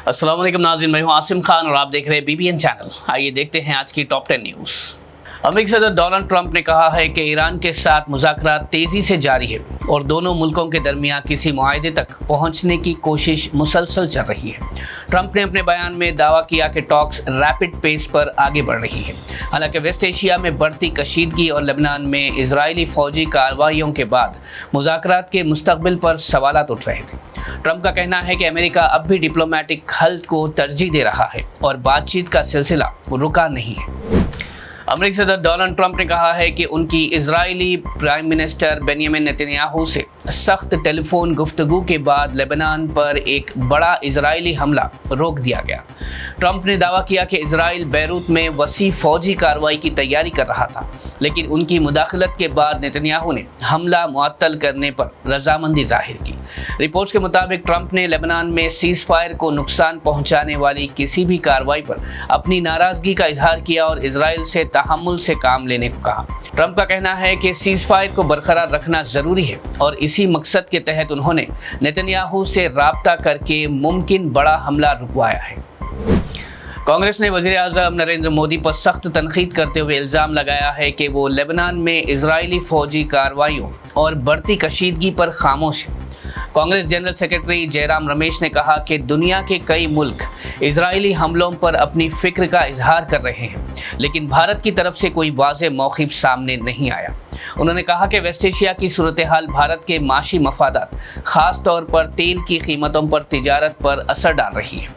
अस्सलाम वालेकुम नाज़रीन, मैं हूं आसिम खान और आप देख रहे हैं BBN चैनल। आइए देखते हैं आज की टॉप 10 न्यूज़। अमेरिकी सदर डोनाल्ड ट्रंप ने कहा है कि ईरान के साथ मुज़ाकरात तेज़ी से जारी है और दोनों मुल्कों के दरमियान किसी मुआहदे तक पहुंचने की कोशिश मुसलसल चल रही है। ट्रंप ने अपने बयान में दावा किया कि टॉक्स रैपिड पेस पर आगे बढ़ रही है। हालांकि वेस्ट एशिया में बढ़ती कशीदगी और लेबनान में इजरायली फौजी कार्रवाइयों के बाद मुज़ाकरात के मुस्तकबिल पर सवालात उठ रहे थे। ट्रंप का कहना है कि अमेरिका अब भी डिप्लोमेटिक हल को तरजीह दे रहा है और बातचीत का सिलसिला रुका नहीं है। अमेरिकी सदर डोनाल्ड ट्रंप ने कहा है कि उनकी Israeli prime minister Benjamin Netanyahu से सख्त टेलीफोन गुफ्तगू के बाद लेबनान पर एक बड़ा इजरायली हमला रोक दिया गया। ट्रंप ने दावा किया कि इजराइल बैरूत में वसी फौजी कार्रवाई की तैयारी कर रहा था, लेकिन उनकी मुदाखलत के बाद नेतन्याहू ने हमला मुअत्तल करने पर रजामंदी जाहिर की। रिपोर्ट्स के मुताबिक ट्रंप ने लेबनान में सीज फायर को नुकसान पहुंचाने वाली किसी भी कार्रवाई पर अपनी नाराजगी का इजहार किया और इजराइल से तहम्मुल से काम लेने को कहा। ट्रंप का कहना है कि सीज फायर को बरकरार रखना जरूरी है और इसी मकसद के तहत उन्होंने नेतन्याहू से राब्ता करके मुमकिन बड़ा हमला रुकवाया है। कांग्रेस ने वज़ीर आज़म नरेंद्र मोदी पर सख्त तनकीद करते हुए इल्ज़ाम लगाया है कि वो लेबनान में इजरायली फौजी कार्रवाइयों और बढ़ती कशीदगी पर खामोश है। कांग्रेस जनरल सेक्रेटरी जयराम रमेश ने कहा कि दुनिया के कई मुल्क इजरायली हमलों पर अपनी फिक्र का इजहार कर रहे हैं, लेकिन भारत की तरफ से कोई वाज़ेह मौक़िफ़ सामने नहीं आया। उन्होंने कहा कि वेस्ट एशिया की सूरत हाल भारत के माशी मफादात, ख़ास तौर पर तेल की कीमतों पर तिजारत पर असर डाल रही है,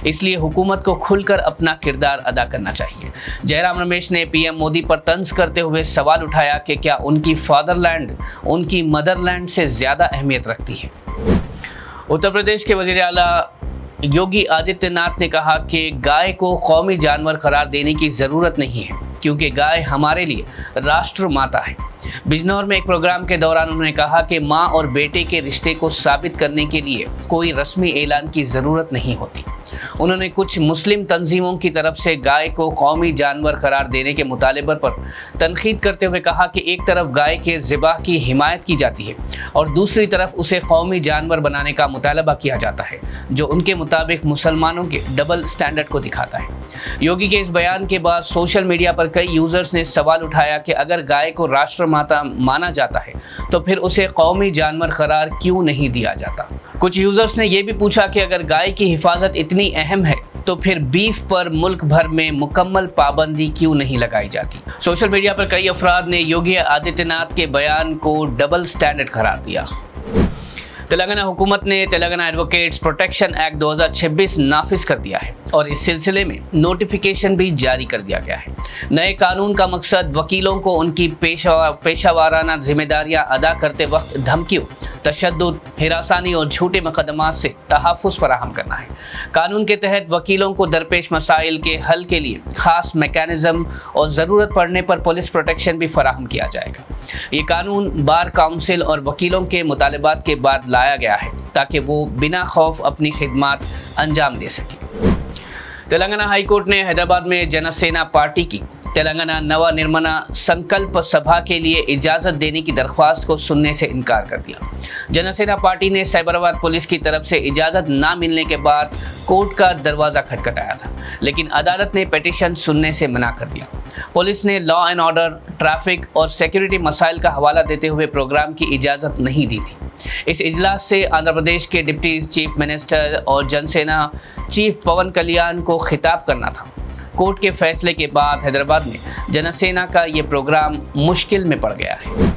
इसलिए हुकूमत को खुलकर अपना किरदार अदा करना चाहिए। जयराम रमेश ने पीएम मोदी पर तंज करते हुए सवाल उठाया कि क्या उनकी फादरलैंड उनकी मदरलैंड से ज़्यादा अहमियत रखती है। उत्तर प्रदेश के वज़ीर आला योगी आदित्यनाथ ने कहा कि गाय को कौमी जानवर करार देने की ज़रूरत नहीं है, क्योंकि गाय हमारे लिए राष्ट्र माता है। बिजनौर में एक प्रोग्राम के दौरान उन्होंने कहा कि माँ और बेटे के रिश्ते को साबित करने के लिए कोई रस्मी ऐलान की ज़रूरत नहीं होती। उन्होंने कुछ मुस्लिम तंजीमों की तरफ से गाय को कौमी जानवर करार देने के मुतालबे पर तनकीद करते हुए कहा कि एक तरफ गाय के ज़िबाह की हिमायत की जाती है और दूसरी तरफ उसे कौमी जानवर बनाने का मुतालबा किया जाता है, जो उनके मुताबिक मुसलमानों के डबल स्टैंडर्ड को दिखाता है। योगी के इस बयान के बाद सोशल मीडिया पर कई यूज़र्स ने सवाल उठाया कि अगर गाय को राष्ट्र माता माना जाता है तो फिर उसे कौमी जानवर करार क्यों नहीं दिया जाता। कुछ यूज़र्स ने यह भी पूछा कि अगर गाय की हिफाजत इतनी अहम है तो फिर बीफ पर मुल्क भर में मुकम्मल पाबंदी क्यों नहीं लगाई जाती। सोशल मीडिया पर कई अफराद ने योगी आदित्यनाथ के बयान को डबल स्टैंडर्ड करार दिया। तेलंगाना हुकूमत ने तेलंगाना एडवोकेट्स प्रोटेक्शन एक्ट 2026 नाफिज कर दिया है और इस सिलसिले में नोटिफिकेशन भी जारी कर दिया गया है। नए कानून का मकसद वकीलों को उनकी पेशावाराना जिम्मेदारियां अदा करते वक्त धमकियों, तशद्दुद, हिरासानी और झूठे मुकदमात से तहफ़्फ़ुज़ फराहम करना है। कानून के तहत वकीलों को दरपेश मसाइल के हल के लिए ख़ास मैकेनिज़्म और ज़रूरत पड़ने पर पुलिस प्रोटेक्शन भी फराहम किया जाएगा। ये कानून बार काउंसिल और वकीलों के मुतालबात के बाद लाया गया है ताकि वो बिना खौफ अपनी खिदमत अंजाम दे सकें। तेलंगाना हाई कोर्ट ने हैदराबाद में जनसेना पार्टी की तेलंगाना नवा निर्माण संकल्प सभा के लिए इजाज़त देने की दरख्वास्त को सुनने से इनकार कर दिया। जनसेना पार्टी ने साइबराबाद पुलिस की तरफ से इजाज़त ना मिलने के बाद कोर्ट का दरवाज़ा खटखटाया था, लेकिन अदालत ने पिटीशन सुनने से मना कर दिया। पुलिस ने लॉ एंड ऑर्डर, ट्रैफिक और सिक्योरिटी मसाइल का हवाला देते हुए प्रोग्राम की इजाज़त नहीं दी थी। इस इजलास से आंध्र प्रदेश के डिप्टी चीफ मिनिस्टर और जनसेना चीफ पवन कल्याण को खिताब करना था। कोर्ट के फैसले के बाद हैदराबाद में जनसेना का ये प्रोग्राम मुश्किल में पड़ गया है।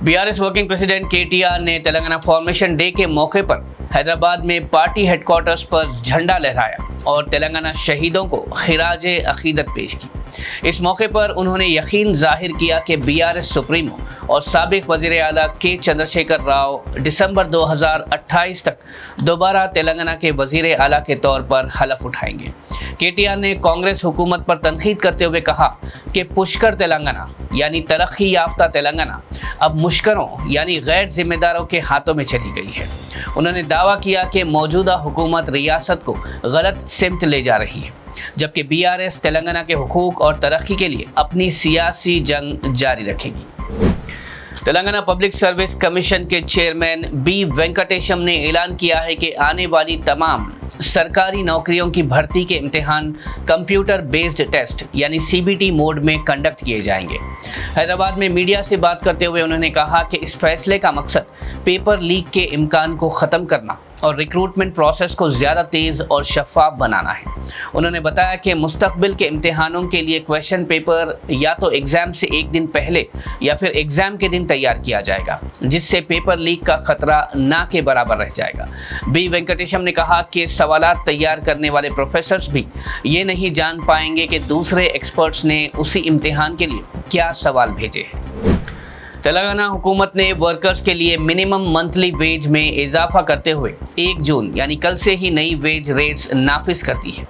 बीआरएस वर्किंग प्रेसिडेंट केटीआर ने तेलंगाना फॉर्मेशन डे के मौके पर हैदराबाद में पार्टी हेडक्वार्टर्स पर झंडा लहराया और तेलंगाना शहीदों को खिराज अकीदत पेश की। इस मौके पर उन्होंने यकीन जाहिर किया कि बीआरएस सुप्रीमो और साबिक वज़ीर आला के चंद्रशेखर राव दिसंबर 2028 तक दोबारा तेलंगाना के वज़ीर आला के तौर पर हलफ उठाएंगे। केटीआर ने कांग्रेस हुकूमत पर तनकीद करते हुए कहा कि पुष्कर तेलंगाना यानी तरक्की याफ्ता तेलंगाना अब मुश्करों यानी गैर जिम्मेदारों के हाथों में चली गई है। उन्होंने दावा किया कि मौजूदा हुकूमत रियासत को गलत सिमत ले जा रही है, जबकि बीआरएस तेलंगाना के हुकूक और तरक्की के लिए अपनी सियासी जंग जारी रखेगी। तेलंगाना पब्लिक सर्विस कमीशन के चेयरमैन बी वेंकटेशम ने ऐलान किया है कि आने वाली तमाम सरकारी नौकरियों की भर्ती के इम्तिहान कंप्यूटर बेस्ड टेस्ट यानी CBT मोड में कंडक्ट किए जाएंगे। हैदराबाद में मीडिया से बात करते हुए उन्होंने कहा कि इस फैसले का मकसद पेपर लीक के इम्कान को ख़त्म करना और रिक्रूटमेंट प्रोसेस को ज़्यादा तेज़ और शफाफ बनाना है। उन्होंने बताया कि मुस्तकबिल के इम्तिहानों के लिए क्वेश्चन पेपर या तो एग्ज़ाम से एक दिन पहले या फिर एग्ज़ाम के दिन तैयार किया जाएगा, जिससे पेपर लीक का खतरा ना के बराबर रह जाएगा। बी वेंकटेशम ने कहा कि सवालात तैयार करने वाले प्रोफेसर्स भी ये नहीं जान पाएंगे कि दूसरे एक्सपर्ट्स ने उसी इम्तिहान के लिए क्या सवाल भेजे हैं। तेलंगाना हुकूमत ने वर्कर्स के लिए मिनिमम मंथली वेज में इजाफा करते हुए 1 जून यानी कल से ही नई वेज रेट्स नाफिज कर दी है।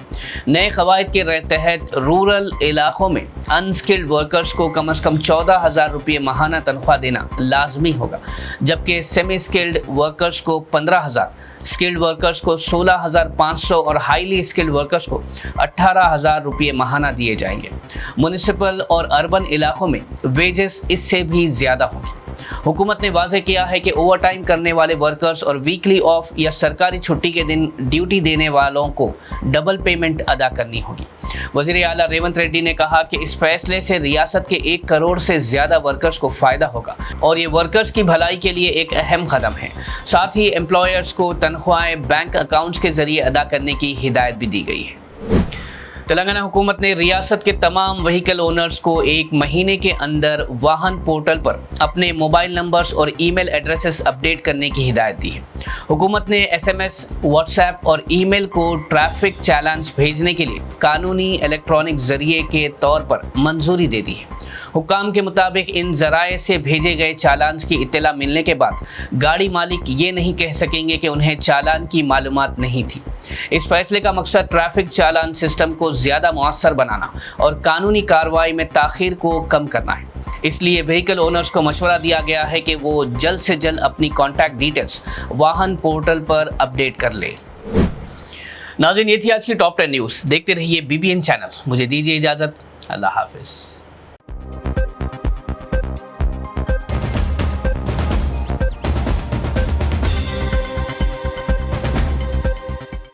नए क़वायद के तहत रूरल इलाकों में अनस्किल्ड वर्कर्स को कम से कम 14,000 रुपये माहाना तनख्वाह देना लाजमी होगा, जबकि सेमी स्किल्ड वर्कर्स को 15,000, स्किल्ड वर्कर्स को 16,500 और हाईली स्किल्ड वर्कर्स को 18,000 रुपये माहाना दिए जाएंगे। म्युनिसिपल और अर्बन इलाकों में वेजेस इससे भी ज़्यादा होंगे। हुकूमत ने वाज़ेह किया है कि ओवर टाइम करने वाले वर्कर्स और वीकली ऑफ या सरकारी छुट्टी के दिन ड्यूटी देने वालों को डबल पेमेंट अदा करनी होगी। वज़ीर आला रेवंत रेड्डी ने कहा कि इस फैसले से रियासत के 1 करोड़ से ज़्यादा वर्कर्स को फ़ायदा होगा और ये वर्कर्स की भलाई के लिए एक अहम कदम है। साथ ही एम्प्लॉयर्स को तनख्वाहें बैंक अकाउंट्स के ज़रिए अदा करने की हिदायत भी दी गई है। तेलंगाना हुकूमत ने रियासत के तमाम व्हीकल ओनर्स को 1 महीने के अंदर वाहन पोर्टल पर अपने मोबाइल नंबर्स और ईमेल एड्रेसेस अपडेट करने की हिदायत दी है। हुकूमत ने SMS, व्हाट्सएप और ईमेल को ट्रैफिक चालान्स भेजने के लिए कानूनी इलेक्ट्रॉनिक ज़रिए के तौर पर मंजूरी दे दी है। हुक्काम के मुताबिक इन ज़राए से भेजे गए चालान की इत्तला मिलने के बाद गाड़ी मालिक ये नहीं कह सकेंगे कि उन्हें चालान की मालूमात नहीं थी। इस फैसले का मकसद ट्रैफिक चालान सिस्टम को ज़्यादा मुअस्सर बनाना और कानूनी कार्रवाई में ताख़ीर को कम करना है। इसलिए व्हीकल ओनर्स को मशवरा दिया गया है कि वो जल्द से जल्द अपनी कॉन्टैक्ट डिटेल्स वाहन पोर्टल पर अपडेट कर ले। नाज़रीन, ये थी आज की टॉप 10 न्यूज़। देखते रहिए BBN चैनल। मुझे दीजिए इजाज़त। अल्लाह हाफिज़।